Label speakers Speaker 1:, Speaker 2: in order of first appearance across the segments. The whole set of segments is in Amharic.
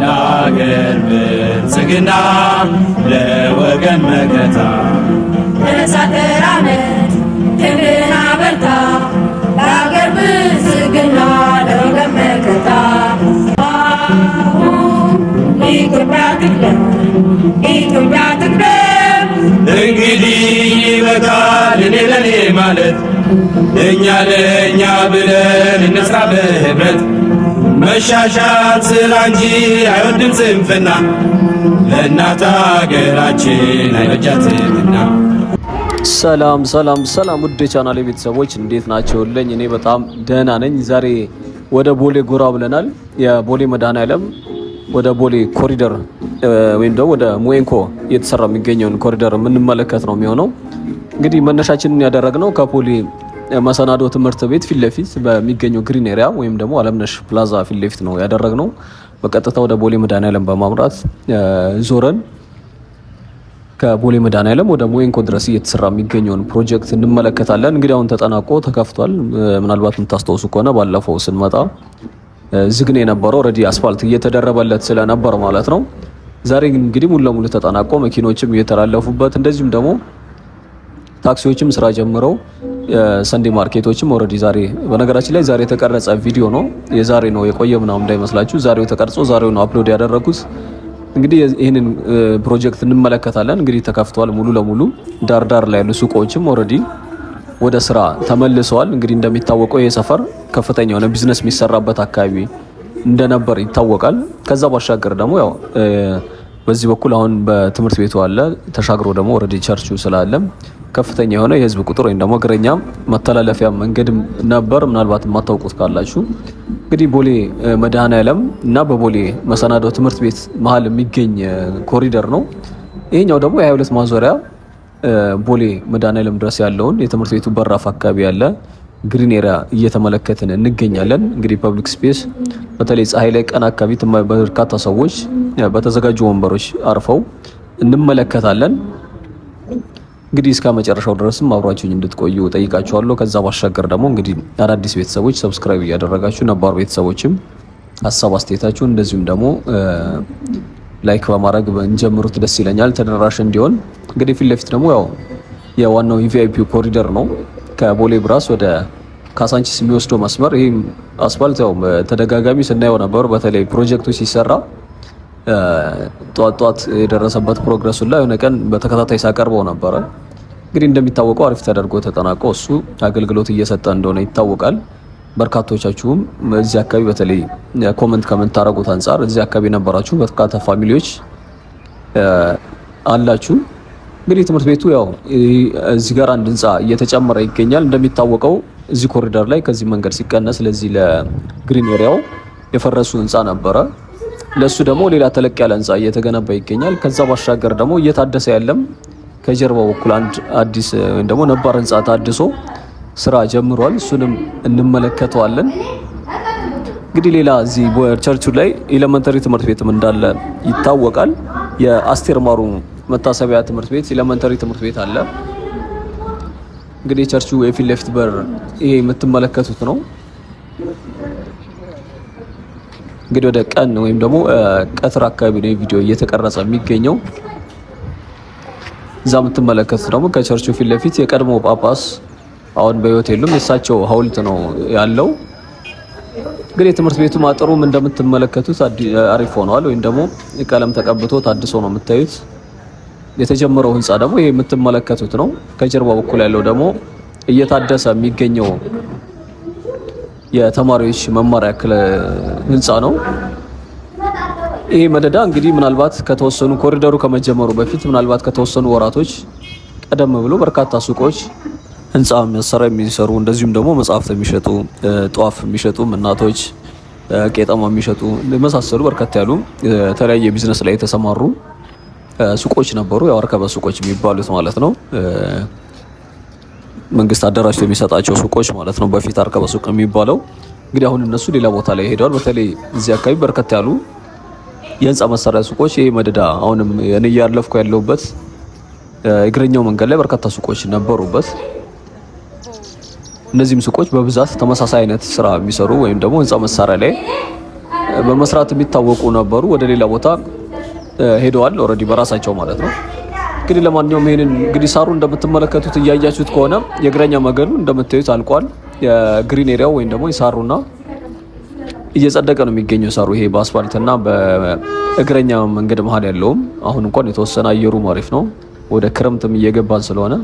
Speaker 1: ለአገር ብልጽግና ለወገን መከታ
Speaker 2: ተነሳተራነት ክንድን አበርታ ለአገር ብልጽግና ለወገን መከታ ኢትዮጵያ ትቅደም ኢትዮጵያ ትቅደም።
Speaker 1: እንግዲህ ይበቃል እኔ ለኔ ማለት እኛ ለእኛ ብለን እንስራ በህብረት መሻሻል ስራ እንጂ አይወድም ስንፍና ለእናት አገራችን አይበጃትምና።
Speaker 3: ሰላም ሰላም ሰላም ውድ የቻናሌ ቤተሰቦች እንዴት ናቸውልኝ? እኔ በጣም ደህና ነኝ። ዛሬ ወደ ቦሌ ጎራ ብለናል። የቦሌ መድኃኔዓለም ወደ ቦሌ ኮሪደር ወይም ደግሞ ወደ ሞኤንኮ እየተሰራ የሚገኘውን ኮሪደር የምንመለከት ነው የሚሆነው። እንግዲህ መነሻችንን ያደረግነው ከቦሌ መሰናዶ ትምህርት ቤት ፊት ለፊት በሚገኘው ግሪን ኤሪያ ወይም ደግሞ አለምነሽ ፕላዛ ፊት ለፊት ነው ያደረግነው። በቀጥታ ወደ ቦሌ መድኃኔዓለም በማምራት ዞረን ከቦሌ መድኃኔዓለም ወደ ሞኤንኮ ድረስ እየተሰራ የሚገኘውን ፕሮጀክት እንመለከታለን። እንግዲህ አሁን ተጠናቆ ተከፍቷል። ምናልባት የምታስታውሱ ከሆነ ባለፈው ስንመጣ ዝግነ የነበረው ኦልሬዲ አስፋልት እየተደረበለት ስለነበር ማለት ነው። ዛሬ እንግዲህ ሙሉ ለሙሉ ተጠናቆ መኪኖችም እየተላለፉበት እንደዚሁም ደግሞ ታክሲዎችም ስራ ጀምረው ሰንዴ ማርኬቶችም ኦልሬዲ ዛሬ በነገራችን ላይ ዛሬ የተቀረጸ ቪዲዮ ነው። የዛሬ ነው የቆየ ምናምን እንዳይመስላችሁ። ዛሬው ተቀርጾ ዛሬው ነው አፕሎድ ያደረኩት። እንግዲህ ይህንን ፕሮጀክት እንመለከታለን። እንግዲህ ተከፍቷል ሙሉ ለሙሉ ዳር ላይ ያሉ ሱቆችም ኦልሬዲ ወደ ስራ ተመልሰዋል። እንግዲህ እንደሚታወቀው ይሄ ሰፈር ከፍተኛ የሆነ ቢዝነስ የሚሰራበት አካባቢ እንደነበር ይታወቃል። ከዛ ባሻገር ደግሞ ያው በዚህ በኩል አሁን በትምህርት ቤቱ አለ፣ ተሻግሮ ደግሞ ኦልሬዲ ቸርቹ ስላለ ከፍተኛ የሆነ የህዝብ ቁጥር ወይም ደግሞ እግረኛ መተላለፊያ መንገድም ነበር። ምናልባት የማታውቁት ካላችሁ እንግዲህ ቦሌ መድኃኔዓለም እና በቦሌ መሰናዶ ትምህርት ቤት መሀል የሚገኝ ኮሪደር ነው። ይሄኛው ደግሞ የ22 ማዞሪያ ቦሌ መድኃኔዓለም ድረስ ያለውን የትምህርት ቤቱ በራፍ አካባቢ ያለ ግሪን ኤሪያ እየተመለከትን እንገኛለን። እንግዲህ ፐብሊክ ስፔስ በተለይ ፀሐይ ላይ ቀን አካባቢ በርካታ ሰዎች በተዘጋጁ ወንበሮች አርፈው እንመለከታለን። እንግዲህ እስከ መጨረሻው ድረስም አብራችሁኝ እንድትቆዩ ጠይቃችኋለሁ። ከዛ ባሻገር ደግሞ እንግዲህ አዳዲስ ቤተሰቦች ሰብስክራይብ እያደረጋችሁ ነባር ቤተሰቦችም ሀሳብ አስተያየታችሁን እንደዚሁም ደግሞ ላይክ በማድረግ እንጀምሩት ደስ ይለኛል፣ ተደራሽ እንዲሆን። እንግዲህ ፊት ለፊት ደግሞ ያው የዋናው የቪአይፒ ኮሪደር ነው ከቦሌ ብራስ ወደ ካሳንቺስ የሚወስደው መስመር። ይህ አስፋልት ያው ተደጋጋሚ ስናየው ነበር። በተለይ ፕሮጀክቱ ሲሰራ ጧት የደረሰበት ፕሮግረሱ ላይ የሆነ ቀን በተከታታይ ሳቀርበው ነበረ። እንግዲህ እንደሚታወቀው አሪፍ ተደርጎ ተጠናቆ እሱ አገልግሎት እየሰጠ እንደሆነ ይታወቃል። በርካቶቻችሁም እዚህ አካባቢ በተለይ ኮመንት ከምታረጉት አንጻር እዚህ አካባቢ የነበራችሁ በርካታ ፋሚሊዎች አላችሁ። እንግዲህ ትምህርት ቤቱ ያው እዚህ ጋር አንድ ህንጻ እየተጨመረ ይገኛል። እንደሚታወቀው እዚህ ኮሪደር ላይ ከዚህ መንገድ ሲቀነስ ለዚህ ለግሪን ኤሪያው የፈረሱ ህንጻ ነበረ። ለሱ ደግሞ ሌላ ተለቅ ያለ ህንጻ እየተገነባ ይገኛል። ከዛ ባሻገር ደግሞ እየታደሰ ያለም ከጀርባው በኩል አንድ አዲስ ወይም ደግሞ ነባር ህንጻ ታድሶ ስራ ጀምሯል። እሱንም እንመለከተዋለን። እንግዲህ ሌላ እዚህ ቸርቹ ላይ ኤሌመንተሪ ትምህርት ቤትም እንዳለ ይታወቃል። የአስቴር ማሩ መታሰቢያ ትምህርት ቤት ኤሌመንተሪ ትምህርት ቤት አለ። እንግዲህ ቸርቹ የፊት ለፊት በር ይሄ የምትመለከቱት ነው። እንግዲህ ወደ ቀን ወይም ደግሞ ቀትር አካባቢ ነው ቪዲዮ እየተቀረጸ የሚገኘው። እዛ የምትመለከቱት ደግሞ ከቸርቹ ፊት ለፊት የቀድሞ ጳጳስ አሁን በህይወት የሉም የእሳቸው ሐውልት ነው ያለው። እንግዲህ የትምህርት ቤቱ ማጠሩም እንደምትመለከቱት አሪፍ ሆኗል፣ ወይም ደግሞ ቀለም ተቀብቶ ታድሶ ነው የምታዩት። የተጀመረው ህንጻ ደግሞ ይሄ የምትመለከቱት ነው። ከጀርባ በኩል ያለው ደግሞ እየታደሰ የሚገኘው የተማሪዎች መማሪያ ህንጻ ነው። ይሄ መደዳ እንግዲህ ምናልባት ከተወሰኑ ኮሪደሩ ከመጀመሩ በፊት ምናልባት ከተወሰኑ ወራቶች ቀደም ብሎ በርካታ ሱቆች ህንጻ መሰሪያ የሚሰሩ እንደዚሁም ደግሞ መጽሐፍት የሚሸጡ ጧፍ የሚሸጡ እናቶች ቄጠማ የሚሸጡ የመሳሰሉ በርካታ ያሉ የተለያየ ቢዝነስ ላይ የተሰማሩ ሱቆች ነበሩ። ያው አርከበ ሱቆች የሚባሉት ማለት ነው። መንግስት አደራጅቶ የሚሰጣቸው ሱቆች ማለት ነው። በፊት አርከበ ሱቅ የሚባለው እንግዲህ አሁን እነሱ ሌላ ቦታ ላይ ሄደዋል። በተለይ እዚህ አካባቢ በርከት ያሉ የህንፃ መሳሪያ ሱቆች፣ ይሄ መደዳ አሁንም እኔ እያለፍኩ ያለሁበት እግረኛው መንገድ ላይ በርካታ ሱቆች ነበሩበት። እነዚህም ሱቆች በብዛት ተመሳሳይ አይነት ስራ የሚሰሩ ወይም ደግሞ ህንፃ መሳሪያ ላይ በመስራት የሚታወቁ ነበሩ። ወደ ሌላ ቦታ ሄደዋል ኦልሬዲ በራሳቸው ማለት ነው። እንግዲህ ለማንኛውም ይሄንን እንግዲህ ሳሩ እንደምትመለከቱት እያያችሁት ከሆነ የእግረኛ መንገዱ እንደምታዩት አልቋል። የግሪን ኤሪያው ወይም ደግሞ የሳሩና እየጸደቀ ነው የሚገኘው ሳሩ። ይሄ በአስፋልትና በእግረኛ መንገድ መሀል ያለውም አሁን እንኳን የተወሰነ አየሩ አሪፍ ነው። ወደ ክረምትም እየገባን ስለሆነ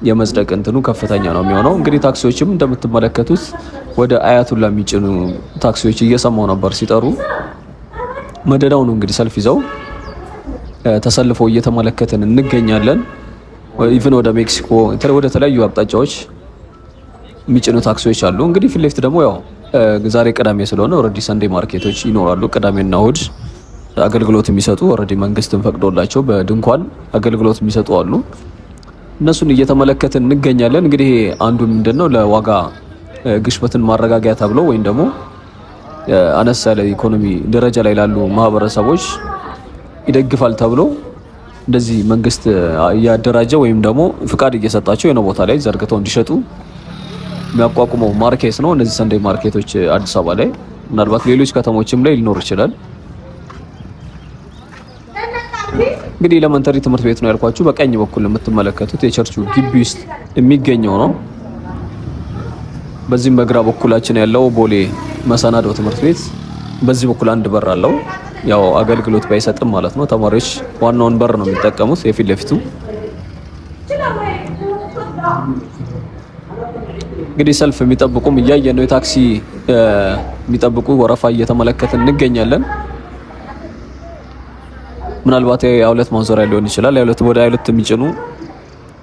Speaker 3: የመጽደቅ እንትኑ ከፍተኛ ነው የሚሆነው። እንግዲህ ታክሲዎችም እንደምትመለከቱት ወደ አያቱላ የሚጭኑ ታክሲዎች እየሰማው ነበር ሲጠሩ። መደዳው ነው እንግዲህ ሰልፍ ይዘው ተሰልፈው እየተመለከትን እንገኛለን። ኢቭን ወደ ሜክሲኮ ወደ ተለያዩ አቅጣጫዎች የሚጭኑ ታክሲዎች አሉ። እንግዲህ ፊት ለፊት ደግሞ ያው ዛሬ ቅዳሜ ስለሆነ ኦልሬዲ ሰንዴ ማርኬቶች ይኖራሉ። ቅዳሜና እሁድ አገልግሎት የሚሰጡ ኦልሬዲ መንግስትን ፈቅዶላቸው በድንኳን አገልግሎት የሚሰጡ አሉ። እነሱን እየተመለከትን እንገኛለን። እንግዲህ አንዱ ምንድነው ለዋጋ ግሽበትን ማረጋጊያ ተብሎ ወይም ደግሞ አነስ ያለ ኢኮኖሚ ደረጃ ላይ ላሉ ማህበረሰቦች ይደግፋል ተብሎ እንደዚህ መንግስት እያደራጀ ወይም ደግሞ ፍቃድ እየሰጣቸው የሆነ ቦታ ላይ ዘርግተው እንዲሸጡ የሚያቋቁመው ማርኬት ነው። እነዚህ ሰንዴ ማርኬቶች አዲስ አበባ ላይ ምናልባት ሌሎች ከተሞችም ላይ ሊኖር ይችላል። እንግዲህ ኤሌመንተሪ ትምህርት ቤት ነው ያልኳችሁ። በቀኝ በኩል የምትመለከቱት የቸርቹ ግቢ ውስጥ የሚገኘው ነው። በዚህም በግራ በኩላችን ያለው ቦሌ መሰናዶ ትምህርት ቤት በዚህ በኩል አንድ በር አለው። ያው አገልግሎት ባይሰጥም ማለት ነው። ተማሪዎች ዋናውን በር ነው የሚጠቀሙት የፊት ለፊቱ። እንግዲህ ሰልፍ የሚጠብቁም እያየን ነው። የታክሲ የሚጠብቁ ወረፋ እየተመለከትን እንገኛለን። ምናልባት የሁለት ማዞሪያ ሊሆን ይችላል። የሁለት ወደ ሁለት የሚጭኑ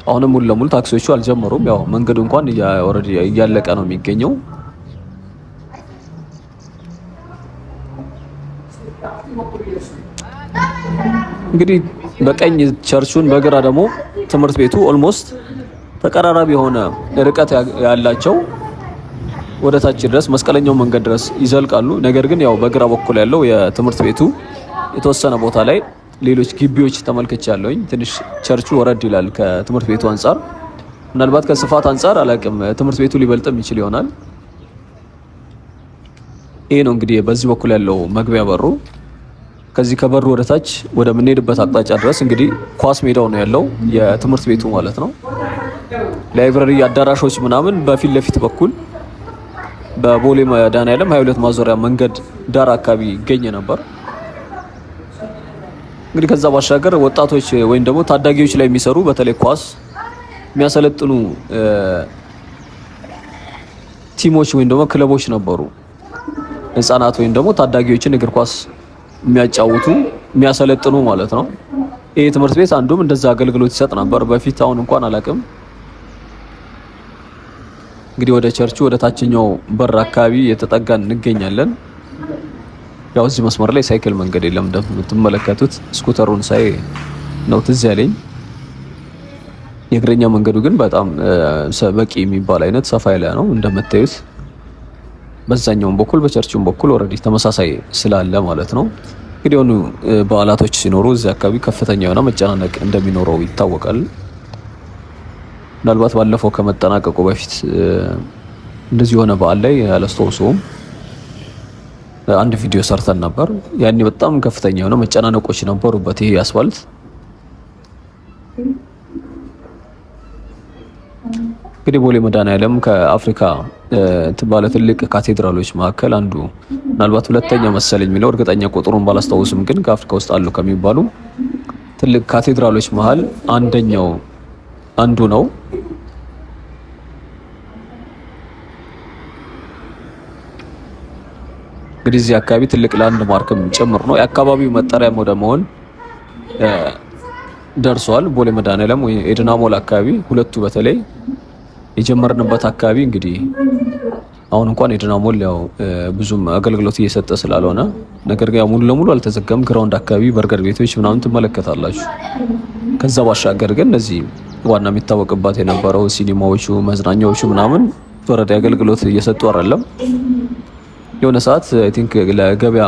Speaker 3: አሁንም ሙሉ ለሙሉ ታክሲዎቹ አልጀመሩም። ያው መንገዱ እንኳን ኦልሬዲ እያለቀ ነው የሚገኘው። እንግዲህ በቀኝ ቸርቹን በግራ ደግሞ ትምህርት ቤቱ ኦልሞስት ተቀራራቢ የሆነ ርቀት ያላቸው ወደ ታች ድረስ መስቀለኛው መንገድ ድረስ ይዘልቃሉ። ነገር ግን ያው በግራ በኩል ያለው የትምህርት ቤቱ የተወሰነ ቦታ ላይ ሌሎች ግቢዎች ተመልክቻለሁኝ። ትንሽ ቸርቹ ወረድ ይላል ከትምህርት ቤቱ አንጻር። ምናልባት ከስፋት አንጻር አላቅም ትምህርት ቤቱ ሊበልጥም ይችል ይሆናል። ይሄ ነው እንግዲህ በዚህ በኩል ያለው መግቢያ በሩ። ከዚህ ከበሩ ወደ ታች ወደ ምንሄድበት አቅጣጫ ድረስ እንግዲህ ኳስ ሜዳው ነው ያለው የትምህርት ቤቱ ማለት ነው። ላይብረሪ አዳራሾች ምናምን በፊት ለፊት በኩል በቦሌ መድኃኔዓለም 22 ማዞሪያ መንገድ ዳር አካባቢ ይገኝ ነበር። እንግዲህ ከዛ ባሻገር ወጣቶች ወይም ደግሞ ታዳጊዎች ላይ የሚሰሩ በተለይ ኳስ የሚያሰለጥኑ ቲሞች ወይም ደግሞ ክለቦች ነበሩ። ህፃናት ወይም ደግሞ ታዳጊዎችን እግር ኳስ የሚያጫውቱ የሚያሰለጥኑ ማለት ነው። ይሄ ትምህርት ቤት አንዱም እንደዛ አገልግሎት ይሰጥ ነበር በፊት። አሁን እንኳን አላቅም። እንግዲህ ወደ ቸርቹ ወደ ታችኛው በር አካባቢ የተጠጋን እንገኛለን። ያው እዚህ መስመር ላይ ሳይክል መንገድ የለም እንደምትመለከቱት። ስኩተሩን ሳይ ነው ትዝ ያለኝ። የእግረኛ መንገዱ ግን በጣም በቂ የሚባል አይነት ሰፋ ያለ ነው እንደምታዩት። በዛኛውም በኩል በቸርቹም በኩል ኦልሬዲ ተመሳሳይ ስላለ ማለት ነው። እንግዲህ ሆኑ በዓላቶች ሲኖሩ እዚህ አካባቢ ከፍተኛ የሆነ መጨናነቅ እንደሚኖረው ይታወቃል። ምናልባት ባለፈው ከመጠናቀቁ በፊት እንደዚህ የሆነ በዓል ላይ አላስታውሰውም አንድ ቪዲዮ ሰርተን ነበር። ያኔ በጣም ከፍተኛ የሆነ መጨናነቆች ነበሩበት ይሄ አስፋልት። እንግዲህ ቦሌ መድኃኔዓለም ከአፍሪካ ባለ ትልቅ ካቴድራሎች መካከል አንዱ ምናልባት ሁለተኛ መሰለኝ የሚለው እርግጠኛ ቁጥሩን ባላስታውስም ግን ከአፍሪካ ውስጥ አሉ ከሚባሉ ትልቅ ካቴድራሎች መሃል አንዱ ነው። እንግዲህ እዚህ አካባቢ ትልቅ ላንድ ማርክም ጭምር ነው። የአካባቢው መጠሪያም ወደ መሆን ደርሷል። ቦሌ መድኃኔዓለም ወይ ኤድና ሞል አካባቢ ሁለቱ በተለይ የጀመርንበት አካባቢ እንግዲህ አሁን እንኳን ኤድና ሞል ያው ብዙም አገልግሎት እየሰጠ ስላልሆነ ነገር ግን ያው ሙሉ ለሙሉ አልተዘጋም። ግራውንድ አካባቢ በርገር ቤቶች ምናምን ትመለከታላችሁ። ከዛ ባሻገር ግን እነዚህ ዋና የሚታወቅባት የነበረው ሲኒማዎቹ፣ መዝናኛዎቹ ምናምን ወረዳ አገልግሎት እየሰጡ አይደለም። የሆነ ሰዓት አይ ቲንክ ለገበያ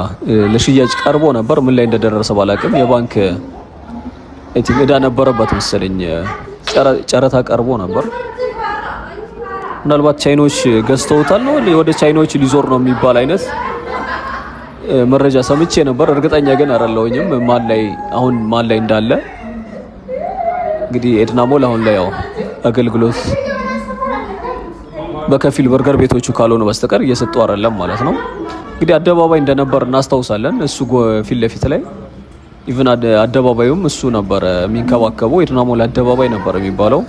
Speaker 3: ለሽያጭ ቀርቦ ነበር። ምን ላይ እንደደረሰ ባላቅም የባንክ አይ ቲንክ እዳ ነበረበት መሰለኝ። ጨረታ ቀርቦ ነበር። ምናልባት ቻይኖች ገዝተውታል ነው ወደ ቻይኖች ሊዞር ነው የሚባል አይነት መረጃ ሰምቼ ነበር። እርግጠኛ ግን አይደለሁኝም ማን ላይ እንዳለ። እንግዲህ ኤድና ሞል አሁን ላይ ያው አገልግሎት በከፊል በርገር ቤቶቹ ካልሆነ በስተቀር እየሰጡ አይደለም ማለት ነው። እንግዲህ አደባባይ እንደነበር እናስታውሳለን። እሱ ፊት ለፊት ላይ ኢቭን አደባባዩም እሱ ነበር የሚንከባከበው። ኤድና ሞል አደባባይ ነበር የሚባለው።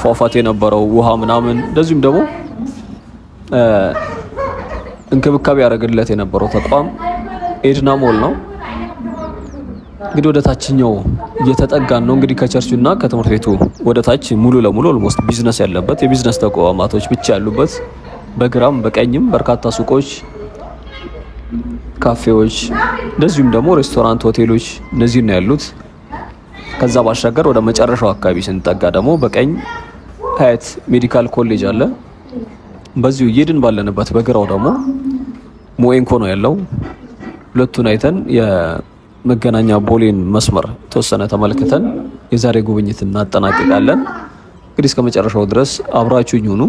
Speaker 3: ፏፏቴ የነበረው ውሃ ምናምን እንደዚሁም ደግሞ እንክብካቤ ያደረግለት የነበረው ተቋም ኤድና ሞል ነው። እንግዲህ ወደ ታችኛው እየተጠጋን ነው። እንግዲህ ከቸርቹና ከትምህርት ቤቱ ወደ ታች ሙሉ ለሙሉ ኦልሞስት ቢዝነስ ያለበት የቢዝነስ ተቋማቶች ብቻ ያሉበት፣ በግራም በቀኝም በርካታ ሱቆች፣ ካፌዎች እንደዚሁም ደግሞ ሬስቶራንት፣ ሆቴሎች እነዚህ ነው ያሉት። ከዛ ባሻገር ወደ መጨረሻው አካባቢ ስንጠጋ ደግሞ በቀኝ ሀያት ሜዲካል ኮሌጅ አለ። በዚሁ እየድን ባለንበት በግራው ደግሞ ሞኤንኮ ነው ያለው። ሁለቱን አይተን የመገናኛ ቦሌን መስመር ተወሰነ ተመልክተን የዛሬ ጉብኝት እናጠናቅቃለን። እንግዲህ እስከ መጨረሻው ድረስ አብራችሁኝ ሁኑ።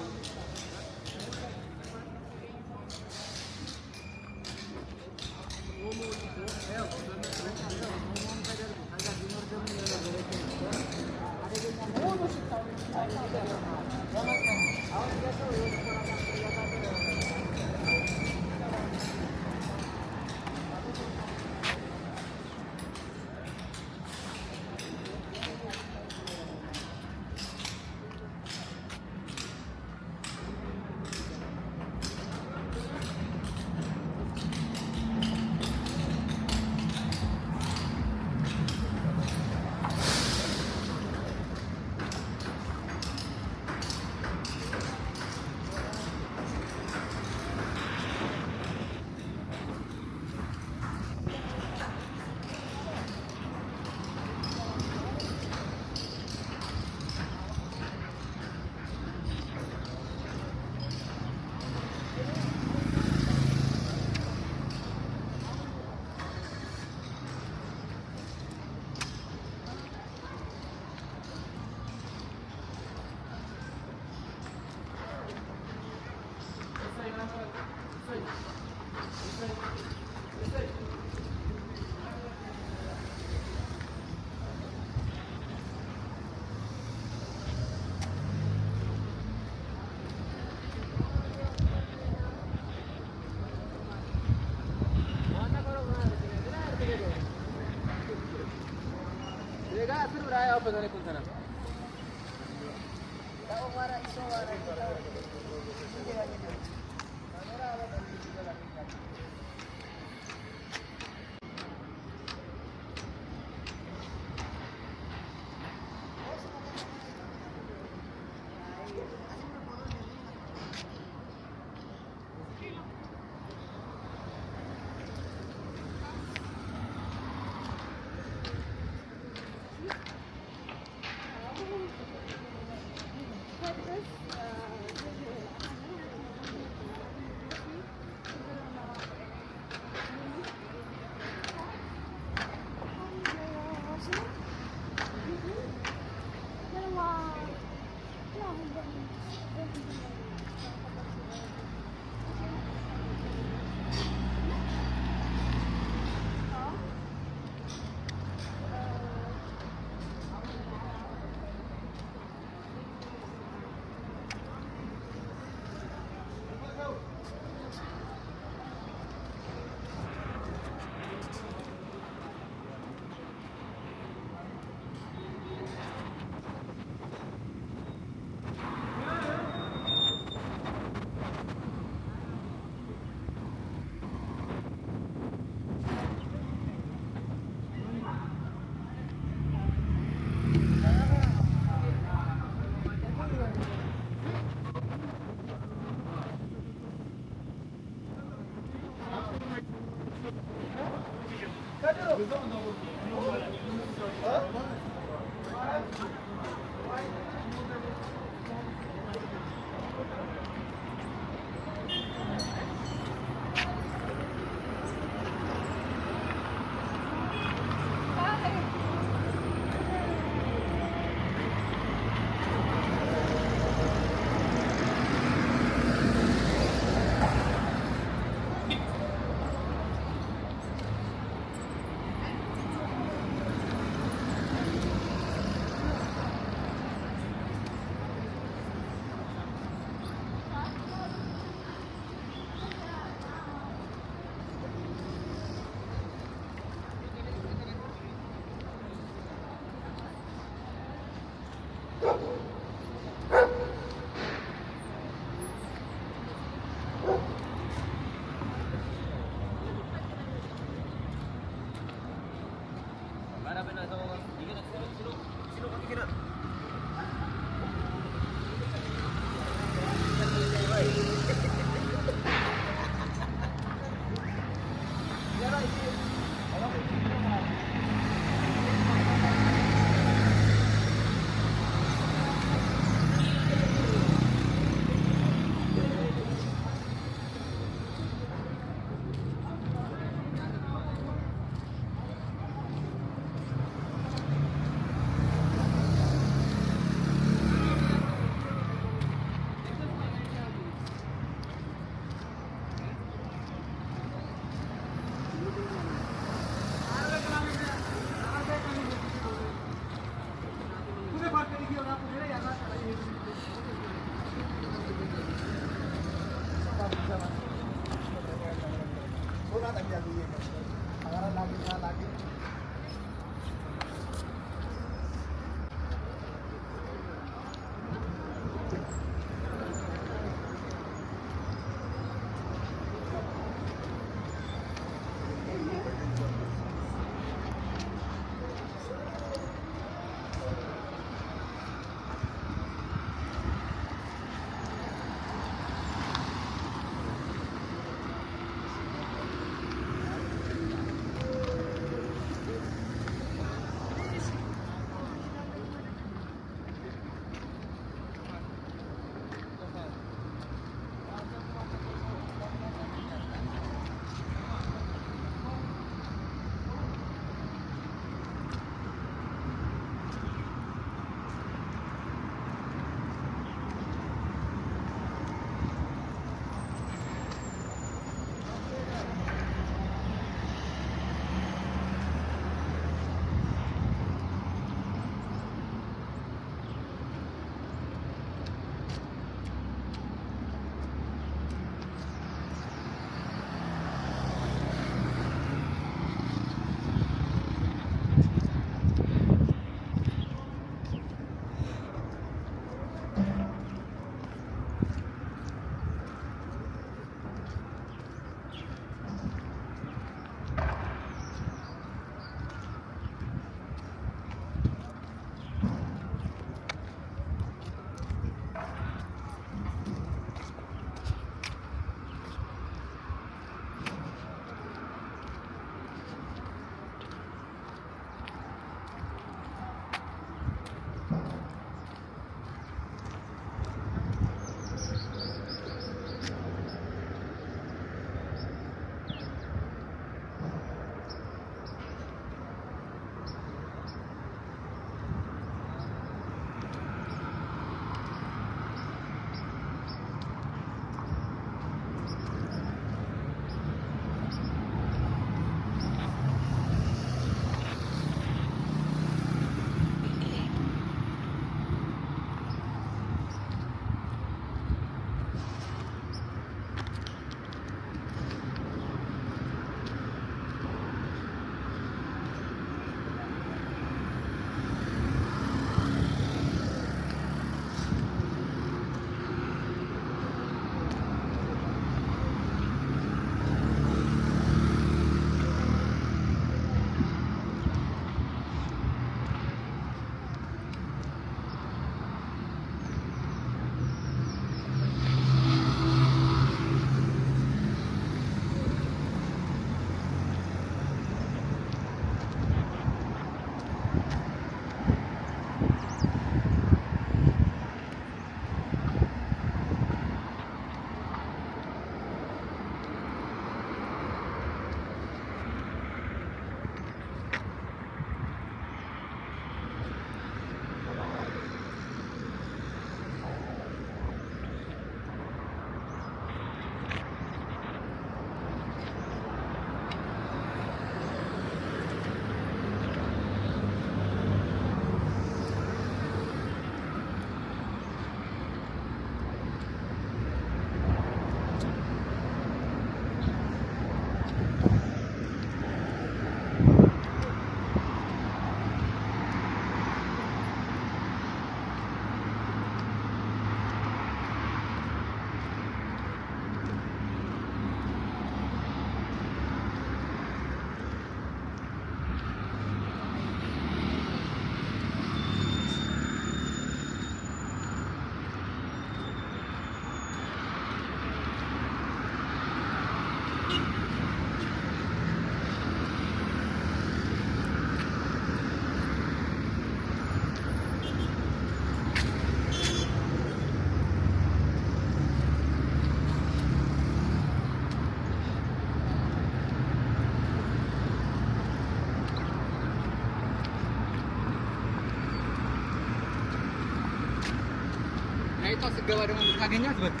Speaker 4: ስትገባ ደግሞ የምታገኛት በቃ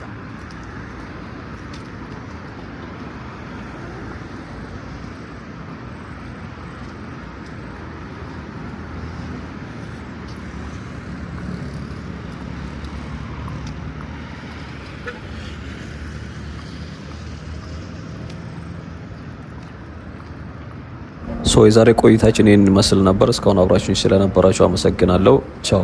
Speaker 3: የዛሬ ቆይታችን ይህን ይመስል ነበር። እስካሁን አብራችሁኝ ስለነበራችሁ አመሰግናለሁ። ቻው